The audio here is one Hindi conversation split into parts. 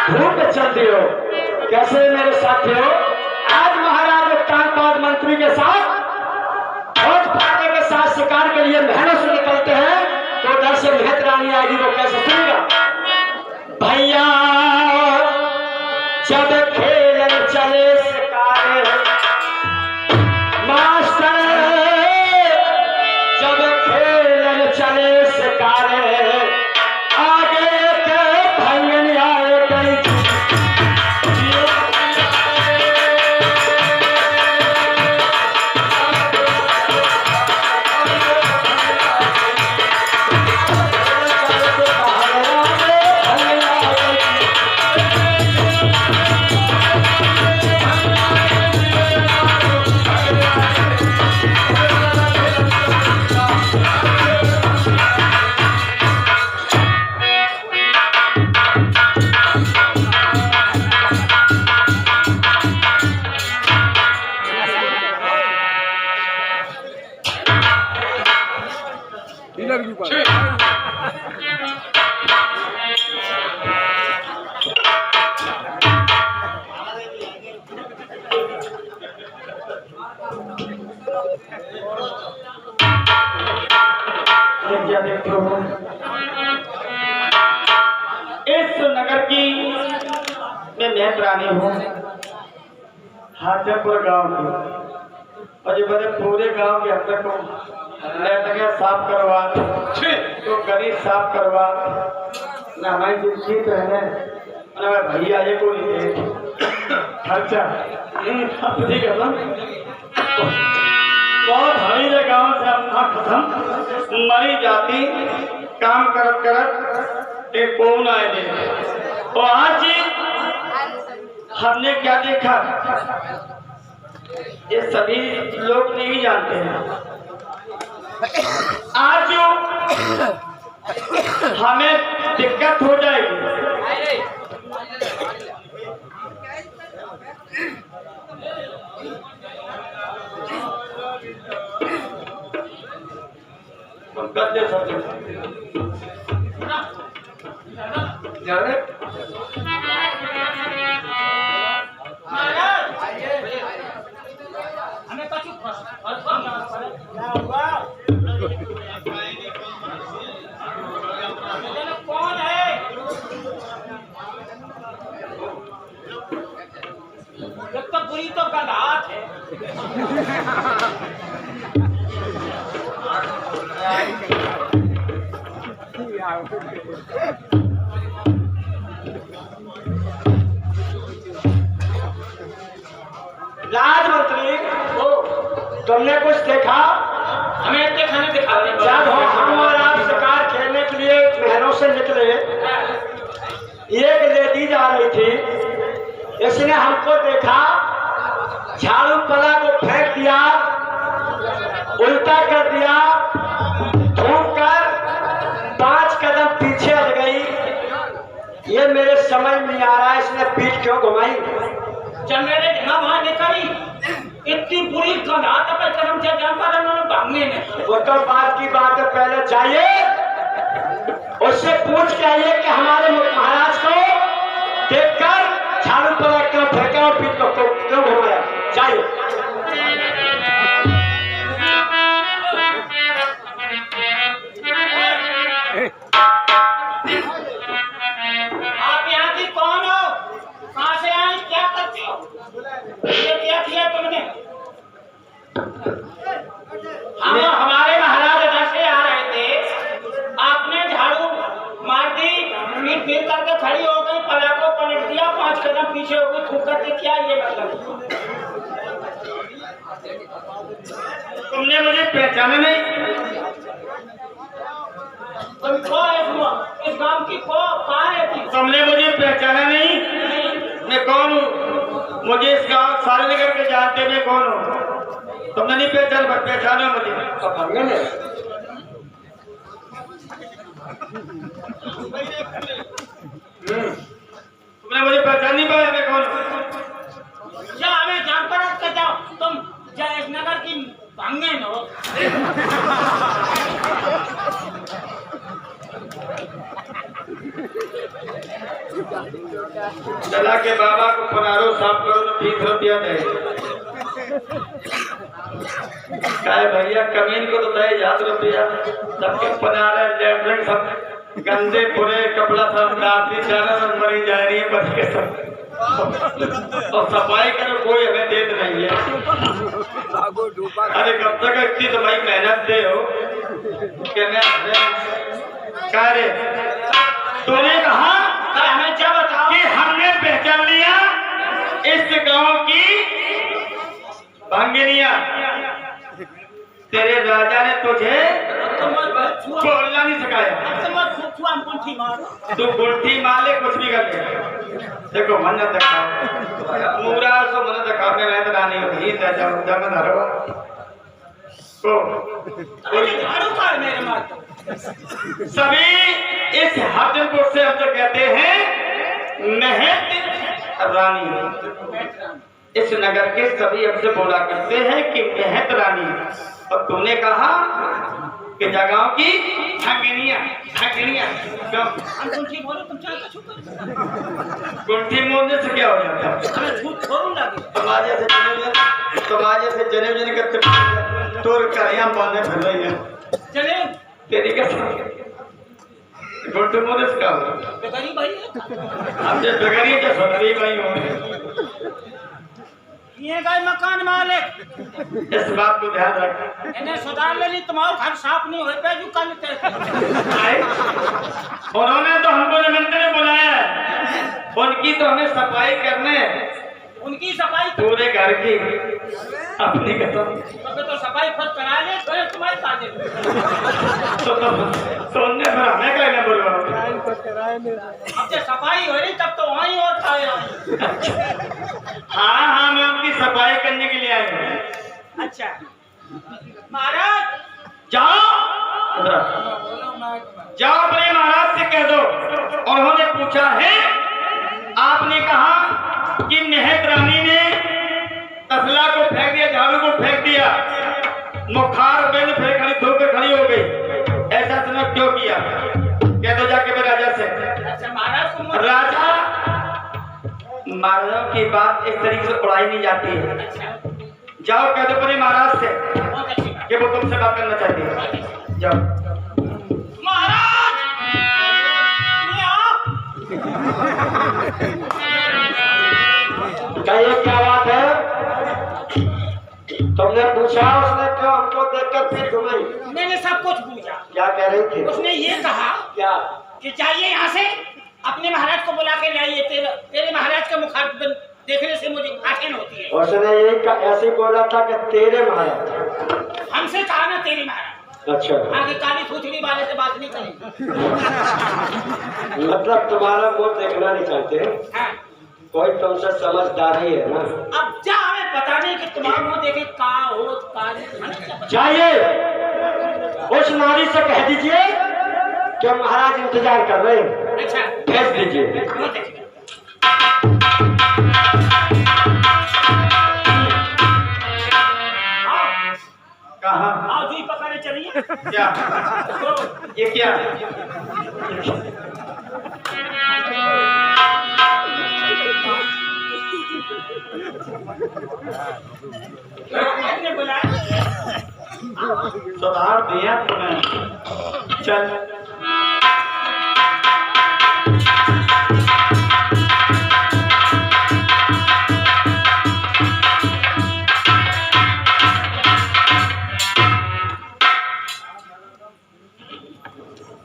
धूप चल दियो। कैसे मेरे साथियों, आज महाराज उत्तानपाद मंत्री के साथ भोज भाते के साथ शिकार के लिए महलों से निकलते हैं, तो डर से महत रानी आएगी, वो कैसे सुनेगा। भैया जब खेलन चले शिकार, मास्टर जब खेलन चले शिकार, आगे के भंगन आए कई इस नगर की मैं महत रानी हूँ, हाजीपुर गांव की, और ये बड़े पूरे गांव के अंदर को लैट्रिन साफ करवा, तो गली साफ करवा ना, हमारी जिंदगी तो है ना भैया, ये कोई खर्चा ठीक है ना। बहुत हरी गांव से अपना खत्म मरी जाती, काम करत करत एक कौन आए दे। तो आज हमने क्या देखा, ये सभी लोग नहीं जानते हैं। आज जो हमें दिक्कत हो जाएगी, तो बुरी तो गदात है। राजमंत्री तुमने कुछ देखा? हमें देखा नहीं दिखा। जब हम और आप शिकार खेलने के लिए महलों से निकले, एक लेडीज आ रही थी, इसने हमको देखा, झाड़ू पला को फेंक दिया, उल्टा कर दिया, धूप कर 5 कदम पीछे हट गई। ये मेरे समझ नहीं आ रहा है, इसने पीठ क्यों घुमाई। जब मेरे जगह वहां निकली, इतनी बुरी गंधात पर कर्म से जम पर भागने ने। वो तो बात की बात है, पहले जाइए उससे पूछ के आइए कि हमारे महाराज को देखकर झाड़ू पला क्यों फेंका और पीठ को क्यों घुमाया। जाइए। आप यहाँ की कौन हो, कहाँ से आए, क्या करते हो, ये क्या किया तुमने। हम हमारे महाराज जैसे आ रहे थे, आपने झाड़ू मार दी, पीठ फिर करके खड़ी हो गई, पला को पलट दिया, 5 कदम पीछे हो गई, थूक करके। क्या ये मतलब। तुमने मुझे पहचाना नहीं? तुम को इस गांव की को कहाँ रहती। तुमने मुझे पहचाना नहीं? मैं कौन हूँ? मुझे इस गांव सारे नगर के जानते, मैं कौन हूँ? तुमने नहीं पहचाना मुझे। तो भंगे ने तुमने मुझे पहचान नहीं पाया, मैं कौन हूँ? क्या हमें जान पर रख के जाओ, तुम जयेश नगर की भांगे न हो। चला के बाबा को पनारो साफ करो तो 20 रुपया दे। काय भैया कमीन को तो दे 1000 रुपया, सबके पनारे लेबरिंग सब गंदे पूरे कपड़ा सब डालती चार मरी जा रही है बच के सब। और सफाई करो कोई हमें देत नहीं है। अरे कब तक इतनी तो भाई मेहनत दे हो क्या रे? तूने कहा हमें क्या बताओ कि हमने पहचान लिया इस गांव की भांगिनिया। तेरे राजा ने तुझे बोलना नहीं सिखाया। तू गुंठी मार ले कुछ भी कर ले। देखो मन न दिखाओ मूरा सो मन दिखाओ में रहता रानी होगी जब धरो को सभी इस हजनपुर से हम तो कहते हैं महत रानी। इस नगर के सभी हमसे बोला करते हैं कि महत रानी। और तुमने कहा कि जगहों की ठगिनिया ठगिनिया क्यों? गुंठी मोड़ने से क्या हो जाता है? समाज से जने करते तोर करिया बांधे फिर रही है तेरी क्या गुंठी मोड़ने से क्या हो? हम जो बेगरी क्या सोदरी भाई हो ये गए मकान मालिक। इस बात को ध्यान रख। इन्हें सुधार लेनी तुम्हारा घर साफ नहीं हो पे जो कल उन्होंने तो हमको निमंत्रण में बुलाया है, उनकी तो हमें सफाई करने उनकी सफाई पूरे घर की अपनी कसम तो सफाई खुद करा ले तो तुम्हारे साथ सोने पर हमें कहना बोलवा अब जब सफाई हो रही तब तो वहीं और खाए। हाँ हाँ मैं उनकी सफाई करने के लिए आया हूँ। अच्छा महाराज जाओ जाओ अपने महाराज से कह दो। उन्होंने पूछा है आपने कहा कि महत रानी ने तसला को फेंक दिया झाड़ू को फेंक दिया मुखार में फिर खड़ी धूप पे खड़ी हो गई। ऐसा तुमने क्यों किया? कह दो जाके मैं राजा से। अच्छा महाराज को राजा महाराजों की बात इस तरीके से उड़ाई नहीं जाती है। जाओ कह दो अपने महाराज से कि वो तुमसे बात करना चाहती है। जाओ महाराज कहिए क्या बात है? तुमने पूछा उसने क्यों हमको देखकर फिर घुमाई? मैंने सब कुछ पूछा। क्या कह रही थी? उसने ये कहा क्या कि जाइए यहाँ से अपने महाराज को बुला के लाइए। तेरे महाराज का मुखार देखने से मुझे आंखें होती है। उसने यही ऐसे बोला था कि तेरे महाराज। हमसे कहा ना तेरे महाराज। अच्छा आगे काली थूथड़ी वाले से बात नहीं करेंगे। मतलब तुम्हारा मुंह देखना नहीं चाहते? हाँ। कोई तुमसे समझदारी है ना? अब जा हमें पता नहीं कि तुम्हारा मुंह देखे का हो का चाहिए उस नारी से कह दीजिए कि महाराज इंतजार कर रहे हैं। अच्छा भेज दीजिए। कहाँ? आओ जी पकड़े चलिए। क्या ये क्या? आपने बुलाया सुधार दिया तुम्हें। चल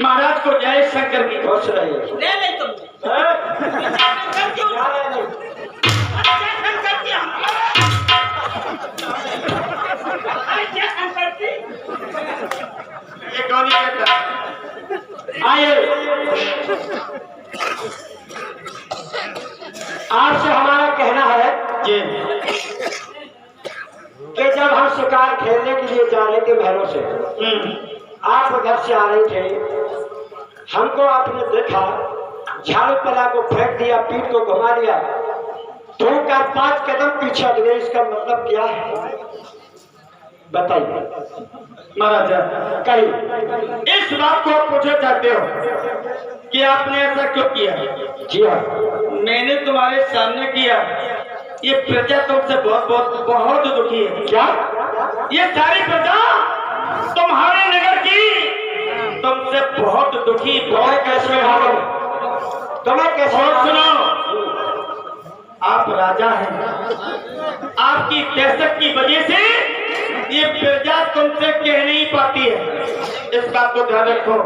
महाराज को जय शंकर की घोष रही है। ले ले तुम ये कौन कहता? आइए आपसे हमारा कहना है जी कि जब हम शिकार खेलने के लिए जा रहे थे महलों से, आप घर से आ रहे थे, हमको आपने देखा, झाड़ू पला को फेंक दिया, पीठ को घुमा लिया, धूप का 5 कदम पीछे हट गए। इसका मतलब क्या है बताइए? महाराजा कही इस बात को आप पूछना चाहते हो कि आपने ऐसा क्यों किया? जी हाँ, मैंने तुम्हारे सामने किया। ये प्रजा तुमसे बहुत बहुत बहुत दुखी है। क्या ये सारी प्रजा तुम्हारे नगर की तुमसे बहुत दुखी, बहुत कैसे हो? तुम्हें कैसे और हो? सुनो, आप राजा हैं, आपकी दहशत की वजह से ये प्रजा तुमसे कह नहीं पाती है। इस बात को ध्यान रखो।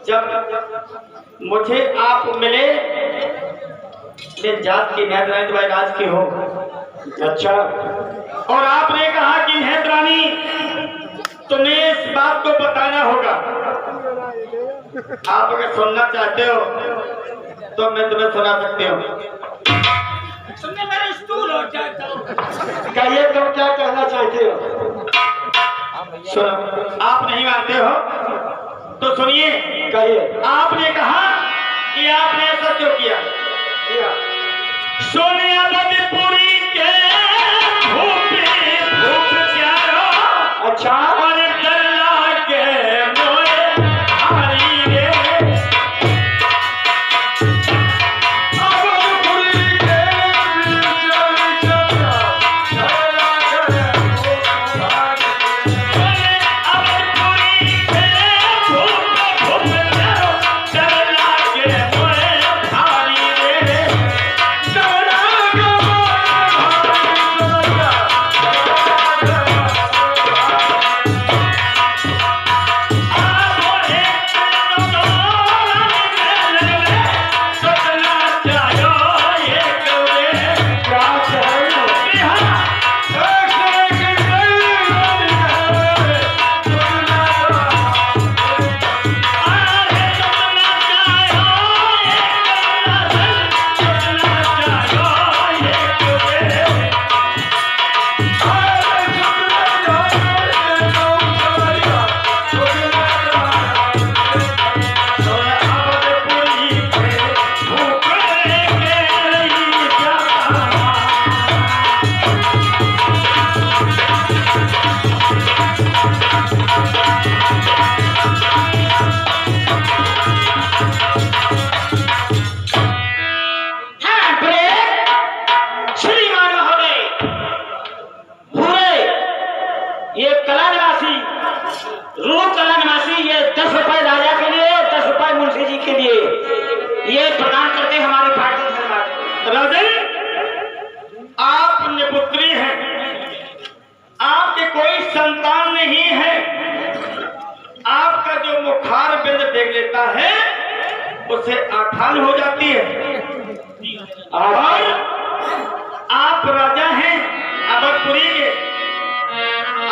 जब मुझे आप मिले, मैं जात की नेत्रानी तुम्हारी राज की हो। अच्छा, और आपने कहा कि नेत्रानी तुम्हें इस बात को बताना होगा। आप अगर सुनना चाहते हो तो मैं तुम्हें सुना सकती हूँ। सुनने मेरा स्टूल हो जाता। कहिए तुम क्या कहना चाहते हो? सुनो, आप नहीं मानते हो तो सुनिए। कहिए। आपने कहा कि आपने ऐसा क्यों किया? सोनियापुरी के भूप प्यारो, अच्छा, और दल्ला के मोए हमारी रे। ये प्रदान करते हमारे भारतीय धन्यवाद। राजन, आप निपुत्री हैं, आपके कोई संतान नहीं है। आपका जो मुखार बिंद देख लेता है उसे आठान हो जाती है। और आप राजा हैं अवधपुरी के,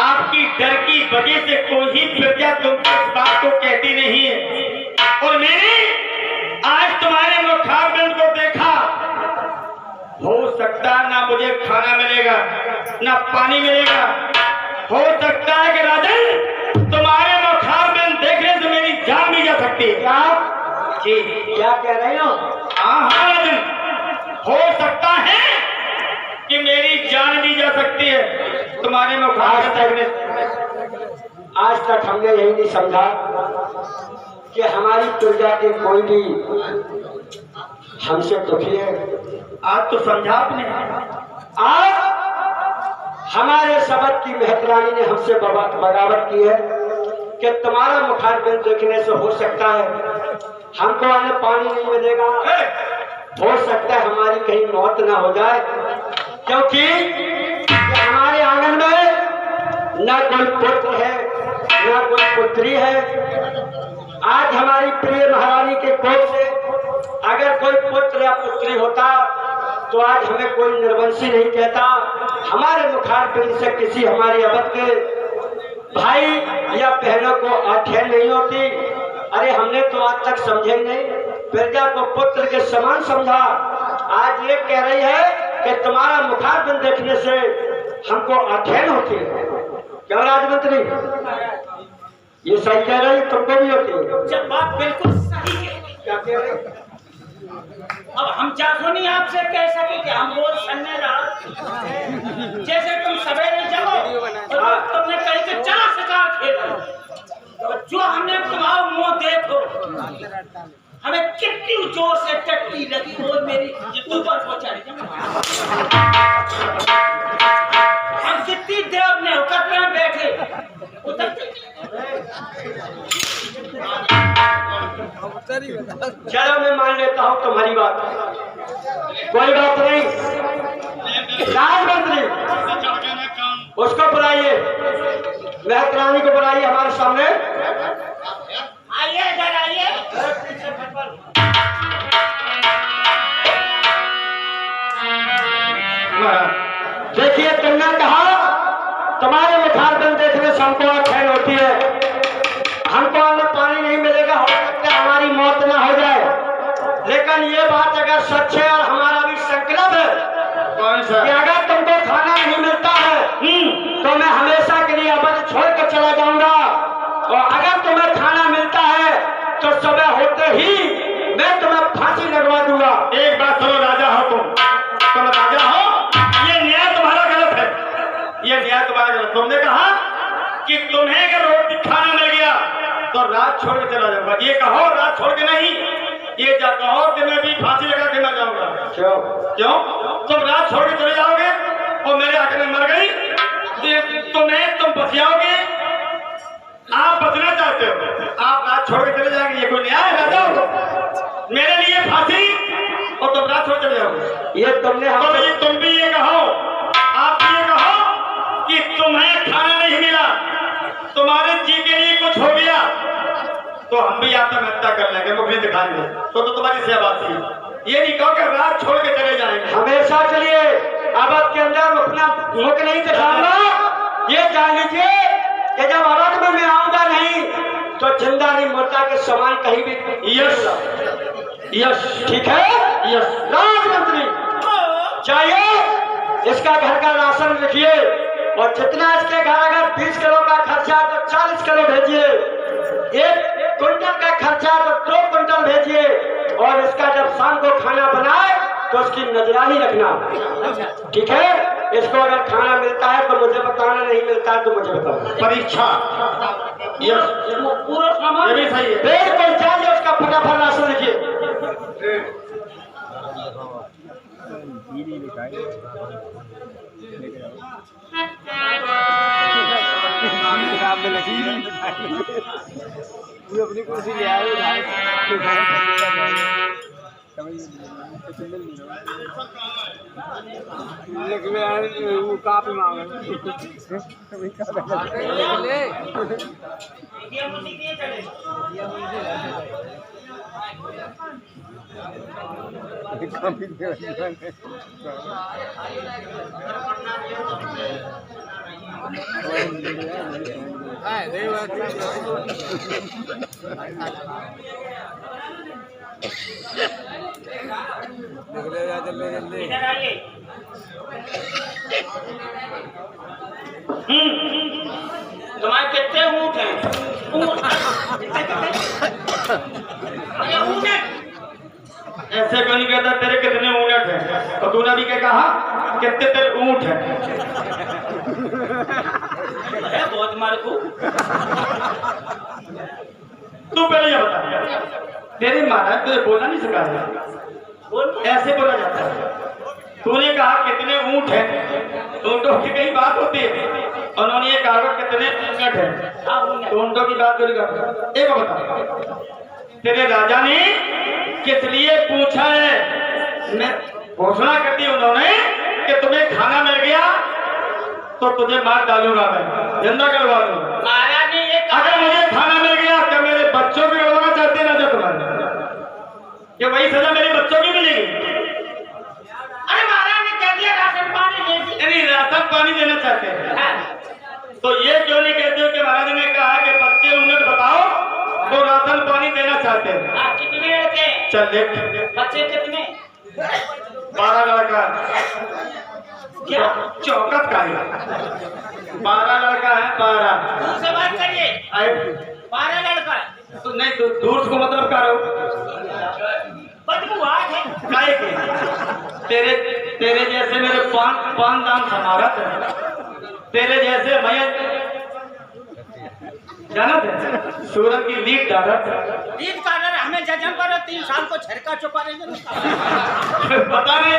आपकी डर की वजह से कोई ही प्रजा तुमसे इस बात को कहती नहीं है। और मैंने आज तुम्हारे मुखारबिंद को देखा। हो सकता ना मुझे खाना मिलेगा ना पानी मिलेगा। हो सकता है कि राजन तुम्हारे मुखारबिंद देखने से मेरी जान भी जा सकती है। क्या जी, क्या कह रहे हो? हाँ राजन, हो सकता है कि मेरी जान भी जा सकती है तुम्हारे मुखारबिंद देखने से। आज तक हमने यही नहीं समझा कि हमारी प्रजा के कोई भी हमसे दुखी है। आज तो समझा आपने। आज हमारे सबक की मेहतरानी ने हमसे बगावत की है कि तुम्हारा मुखारबिंद देखने से हो सकता है हमको आने पानी नहीं मिलेगा, हो सकता है हमारी कहीं मौत ना हो जाए, क्योंकि हमारे आंगन में न कोई पुत्र है न कोई पुत्री है। आज हमारी प्रिय महारानी के कोख से अगर कोई पुत्र या पुत्री होता तो आज हमें कोई निर्वंशी नहीं कहता। हमारे मुखारबिंद से किसी हमारी अवध के भाई या बहनों को आठें नहीं होती। अरे हमने तो आज तक समझे ही नहीं, प्रजा को पुत्र के समान समझा। आज ये कह रही है कि तुम्हारा मुखारबिंद देखने से हमको आठें होती है। क्यों राजमंत्री, ये सही कह रही है? तुमको भी होती है? जब बात बिल्कुल सही है। क्या कह रही है? अब हम चाहो नहीं आपसे कह सके कि हम रोज सन्ने रात जैसे तुम सवेरे जगो और तुमने कहीं से चला सका खेल हमें कितनी जोर से टट्टी लगी वो मेरी ऊपर को चढ़ गई। हम कितनी देर में कपड़े में बैठे चलो मैं मान लेता हूँ तुम्हारी बात, कोई बात नहीं। राजमंत्री उसको बुलाइए, महतरानी को बुलाइए हमारे सामने। आइए इधर आइए। देखिए तुमने कहा तुम्हारे मुखारबिन देखने से हमको खैर होती है, हमको अन्न पानी नहीं मिलेगा, हो सकता है हमारी मौत ना हो जाए, लेकिन ये बात अगर सच है और हमारा भी संकल्प है कि अगर तुमको खाना नहीं मिलता है तो मैं हमेशा के लिए अवध छोड़ कर चला जाऊंगा, और अगर तुम्हें खाना मिलता है तो सुबह होते ही मैं तुम्हें फांसी लगवा दूंगा। एक बात सुनो राजा हो तुम राजा हो, ये न्याय तुम्हारा गलत है, ये न्याय तुम्हारा गलत। तुमने कहा कि तुम्हें अगर रोटी खाना मिल गया तो रात छोड़ के चला जाऊंगा, ये कहो रात छोड़ के नहीं, ये जा कहो कि मैं भी फांसी लगा के मर जाऊंगा। क्यों तुम रात छोड़ के चले जाओगे और मेरे आंखें में मर गई, तुम बचियाओगे, आप बचना चाहते हो, आप रात छोड़ के चले जाएंगे, ये कोई न्याय है राजा? मेरे लिए फांसी और तुम रात छोड़ चले जाओगे, ये तुमने तुम भी ये कहो, आप भी ये कहो कि तुम्हें खाना नहीं मिला, तुम्हारे जी के लिए कुछ हो गया तो हम भी आत्महत्या कर लेंगे, मुखरी दिखाएंगे, तो तुम्हारी सेवासी। ये नहीं कहो कि रात छोड़ के चले जाएंगे। हमेशा चलिए, अवध के अंदर अपना मुख नहीं दिखाऊंगा, ये जान लीजिए कि जब अवध में मैं आऊंगा नहीं तो जिंदा नहीं मुर्दा के समान कहीं भी। यस यस ठीक है, यस। राजमंत्री जाइए, इसका घर का राशन लिखिए, और जितना इसके घर अगर 20 किलो का खर्चा तो 40 किलो भेजिए, 1 क्विंटल का खर्चा तो 2 क्विंटल भेजिए, और इसका जब शाम को खाना बनाए तो उसकी निगरानी रखना, ठीक है? इसको अगर खाना मिलता है तो मुझे बताना, नहीं मिलता है तो मुझे बताओ। परीक्षा यस, पूरा सामान ये भी सही है। बिल्कुल जाइए, उसका फटाफट राशन लिखिए। अपनी कुर्सी ले आए वो काफी मांग इधर आइए। तुम्हारे कितने ऊँट हैं? ऐसे क्यों नहीं कहता तेरे कितने ऊँट हैं, तो तूने भी क्या कहा कितने तेरे ऊँट हैं? है बहुत मारे को। तू पहले ये बता, तेरे महाराज तुझे बोलना नहीं सिखाया, ऐसे बोला जाता है। तूने कहा कितने ऊँट हैं, तो ऊँटों की कई बात होती है, उन्होंने ये कहा कितने ऊँट हैं, तो ऊँटों की बात करेगा। एक बता, तेरे राजा ने किस लिए पूछा है? मैं घोषणा कर दी उन्होंने कि तुम्हें खाना मिल गया तो तुझे मार डालूंगा, मैं जिंदा करवा दूंगा। महाराज ने ये कहा, अगर मुझे खाना मिल गया क्या मेरे बच्चों की करवाना चाहते हैं राजा तुम्हारे? कि वही सजा मेरे बच्चों की मिलेगी? अरे महाराज ने कह दिया राशन पानी दे दी। नहीं, राशन पानी देना चाहते हैं, हाँ। तो ये क्यों नहीं कहते हो कि महाराज ने कहा कि बच्चे उन्हें बताओ तो राशन पानी देना चाहते हैं? आप कितने लड़के? चल देख, बच्चे कितने? 12 लड़का। क्या? चौकत का है, 12 लड़का है, 12। दूर से बात करिए। 12 लड़का है। तो नहीं तो दूर को मतलब क्या रहो बदबूआत है। काहे के? तेरे जैसे मेरे पान दाम समारत है, तेरे जैसे मैं जाना थे सूरत की लीड डालत। लीड कार्डर हमें जजन पर 3 साल को झरका चुपा रहे पता नहीं